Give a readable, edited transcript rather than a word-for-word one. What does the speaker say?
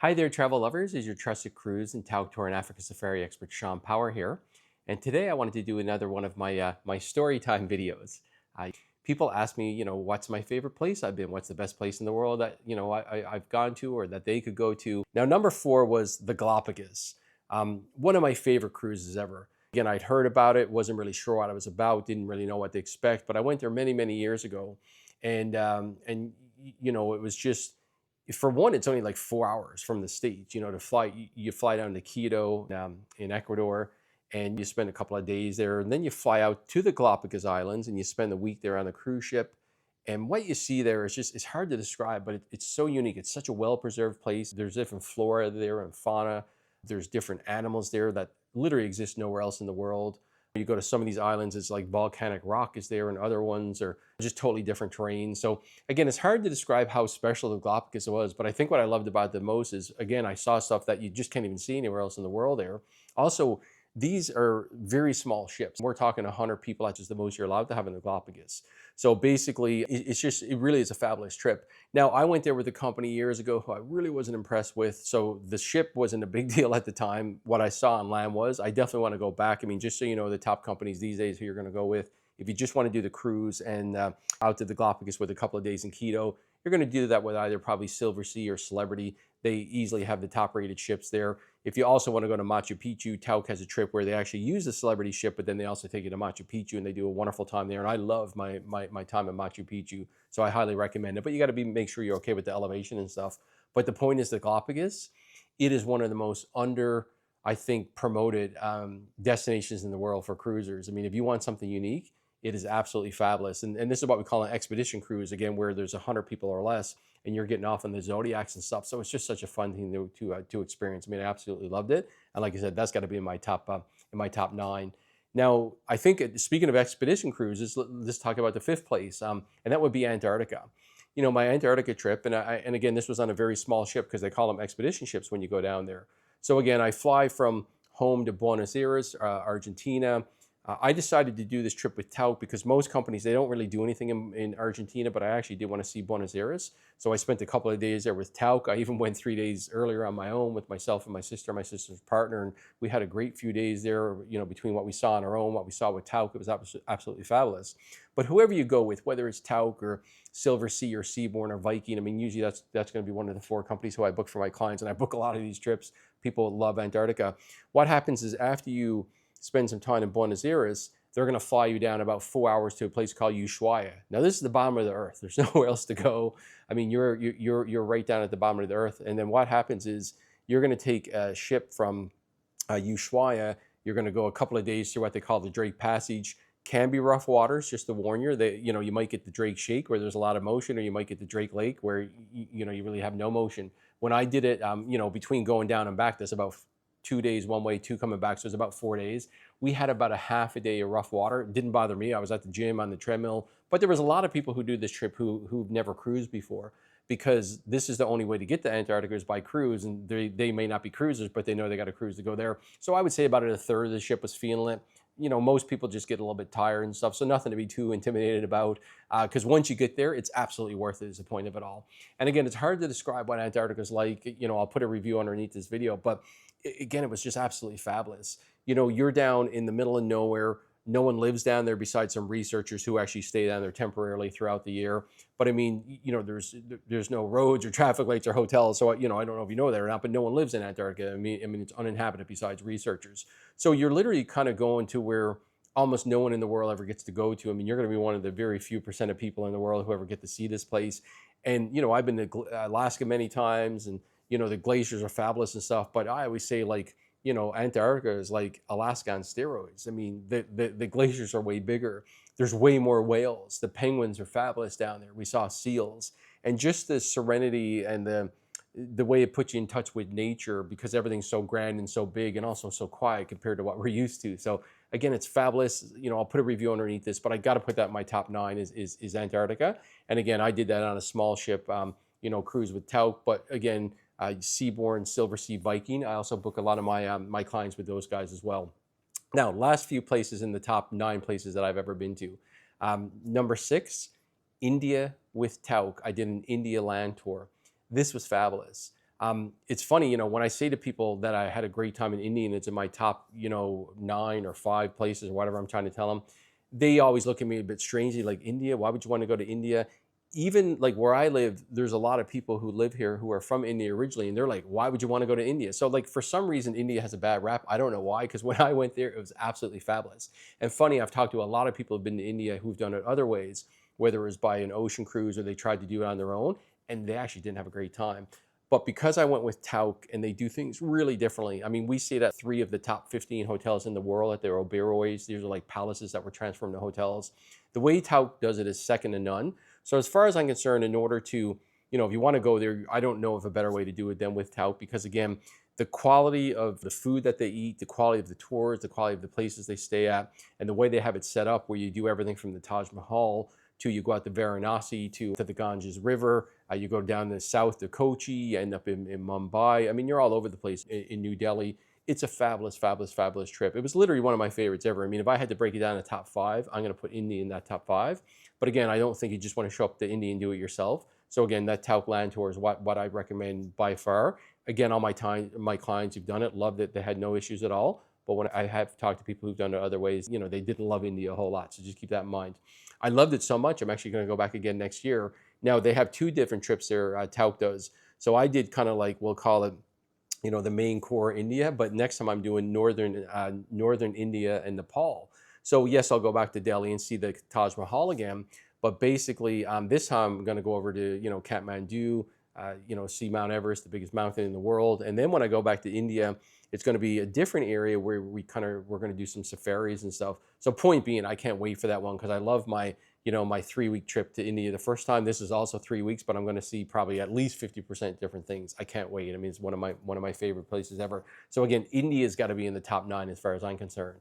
Hi there, travel lovers. Is your trusted cruise and Tauck tour and Africa safari expert Shawn Power here, and today I wanted to do another one of my story time videos. People ask me, what's my favorite place I've been? What's the best place in the world that I've gone to or that they could go to? Now, number four was the Galapagos. One of my favorite cruises ever. Again, I'd heard about it, wasn't really sure what it was about, didn't really know what to expect, but I went there many, many years ago, and it was just for one, it's only like 4 hours from the States, to fly. You fly down to Quito in Ecuador and you spend a couple of days there. And then you fly out to the Galapagos Islands and you spend a week there on the cruise ship. And what you see there is just, it's hard to describe, but it's so unique. It's such a well-preserved place. There's different flora there and fauna. There's different animals there that literally exist nowhere else in the world. You go to some of these islands, it's like volcanic rock is there, and other ones are just totally different terrain. So again, it's hard to describe how special the Galapagos was, but I think what I loved about it the most is, again, I saw stuff that you just can't even see anywhere else in the world there. Also, these are very small ships. We're talking 100 people, that's just the most you're allowed to have in the Galapagos. So basically, it really is a fabulous trip. Now, I went there with a company years ago who I really wasn't impressed with. So the ship wasn't a big deal at the time. What I saw on land was, I definitely want to go back. I mean, just so you know, the top companies these days who you're going to go with, if you just want to do the cruise and out to the Galapagos with a couple of days in Quito, you're going to do that with either probably Silver Sea or Celebrity. They easily have the top rated ships there. If you also want to go to Machu Picchu, Tauck has a trip where they actually use the Celebrity ship, but then they also take you to Machu Picchu and they do a wonderful time there. And I love my time in Machu Picchu, so I highly recommend it. But you got to make sure you're okay with the elevation and stuff. But the point is the Galapagos, it is one of the most I think, promoted destinations in the world for cruisers. I mean, if you want something unique, it is absolutely fabulous. And this is what we call an expedition cruise, again, where there's 100 people or less, and you're getting off on the zodiacs and stuff. So it's just such a fun thing to experience. I mean, I absolutely loved it. And like I said, that's got to be in my top 9. Now, I think speaking of expedition cruises, let's talk about the fifth place, and that would be Antarctica. My Antarctica trip, and again, this was on a very small ship because they call them expedition ships when you go down there. So again, I fly from home to Buenos Aires, Argentina. I decided to do this trip with Tauck because most companies, they don't really do anything in Argentina, but I actually did want to see Buenos Aires. So I spent a couple of days there with Tauck. I even went 3 days earlier on my own with myself and my sister's partner, and we had a great few days there, between what we saw on our own, what we saw with Tauck. It was absolutely fabulous. But whoever you go with, whether it's Tauck or Silver Sea or Seabourn or Viking, I mean, usually that's going to be one of the 4 companies who I book for my clients, and I book a lot of these trips. People love Antarctica. What happens is after you spend some time in Buenos Aires, they're going to fly you down about 4 hours to a place called Ushuaia. Now, this is the bottom of the earth. There's nowhere else to go. I mean, you're right down at the bottom of the earth. And then what happens is you're going to take a ship from Ushuaia. You're going to go a couple of days through what they call the Drake Passage. Can be rough waters, just to warn you. You might get the Drake Shake where there's a lot of motion, or you might get the Drake Lake where you really have no motion. When I did it, between going down and back, that's about 2 days one way, 2 coming back, so it's about 4 days. We had about a half a day of rough water. It didn't bother me. I was at the gym on the treadmill, but there was a lot of people who do this trip who've never cruised before, because this is the only way to get to Antarctica is by cruise, and they may not be cruisers, but they know they got a cruise to go there. So I would say about a third of the ship was feeling it. Most people just get a little bit tired and stuff, so nothing to be too intimidated about, because once you get there, it's absolutely worth it, is the point of it all. And again, it's hard to describe what Antarctica is like. I'll put a review underneath this video, but again, it was just absolutely fabulous. You're down in the middle of nowhere. No one lives down there besides some researchers who actually stay down there temporarily throughout the year. But I mean, there's no roads or traffic lights or hotels. So, I don't know if you know that or not, but no one lives in Antarctica. I mean, it's uninhabited besides researchers. So you're literally kind of going to where almost no one in the world ever gets to go to. I mean, you're going to be one of the very few % of people in the world who ever get to see this place. And, I've been to Alaska many times, and, the glaciers are fabulous and stuff. But I always say, like, Antarctica is like Alaska on steroids. I mean, the glaciers are way bigger. There's way more whales. The penguins are fabulous down there. We saw seals. And just the serenity and the way it puts you in touch with nature, because everything's so grand and so big and also so quiet compared to what we're used to. So again, it's fabulous. I'll put a review underneath this, but I got to put that in my top 9 is Antarctica. And again, I did that on a small ship, cruise with Tauck. But again, Seabourn, Silver Sea, Viking. I also book a lot of my clients with those guys as well. Now, last few places in the top 9 places that I've ever been to. Number 6, India with Tauck. I did an India land tour. This was fabulous. It's funny, when I say to people that I had a great time in India and it's in my top, 9 or 5 places or whatever I'm trying to tell them, they always look at me a bit strangely, like, India, why would you want to go to India? Even like where I live, there's a lot of people who live here who are from India originally, and they're like, why would you want to go to India? So like for some reason, India has a bad rap. I don't know why, because when I went there, it was absolutely fabulous. And funny, I've talked to a lot of people who've been to India who've done it other ways, whether it was by an ocean cruise or they tried to do it on their own, and they actually didn't have a great time. But because I went with Tauck and they do things really differently, I mean, we stayed at 3 of the top 15 hotels in the world at their Oberois. These are like palaces that were transformed to hotels. The way Tauck does it is second to none. So as far as I'm concerned, in order to, if you want to go there, I don't know of a better way to do it than with Tauck, because again, the quality of the food that they eat, the quality of the tours, the quality of the places they stay at, and the way they have it set up where you do everything from the Taj Mahal to you go out to Varanasi to the Ganges River, you go down the south to Kochi, you end up in Mumbai. I mean, you're all over the place in New Delhi. It's a fabulous, fabulous, fabulous trip. It was literally one of my favorites ever. I mean, if I had to break it down to top 5, I'm going to put India in that top 5. But again, I don't think you just want to show up to India and do it yourself. So again, that Tauck land tour is what I recommend by far. Again, all my clients who've done it loved it. They had no issues at all. But when I have talked to people who've done it other ways, they didn't love India a whole lot. So just keep that in mind. I loved it so much, I'm actually going to go back again next year. Now, they have 2 different trips there, Tauck does. So I did kind of like, we'll call it, the main core India, but next time I'm doing northern India and Nepal. So yes, I'll go back to Delhi and see the Taj Mahal again, but basically this time I'm going to go over to, Kathmandu, see Mount Everest, the biggest mountain in the world. And then when I go back to India, it's going to be a different area where we're going to do some safaris and stuff. So point being, I can't wait for that one, because I love my 3-week trip to India the first time. This is also 3 weeks, but I'm going to see probably at least 50% different things. I can't wait. I mean, it's one of my favorite places ever. So again, India's got to be in the top 9 as far as I'm concerned.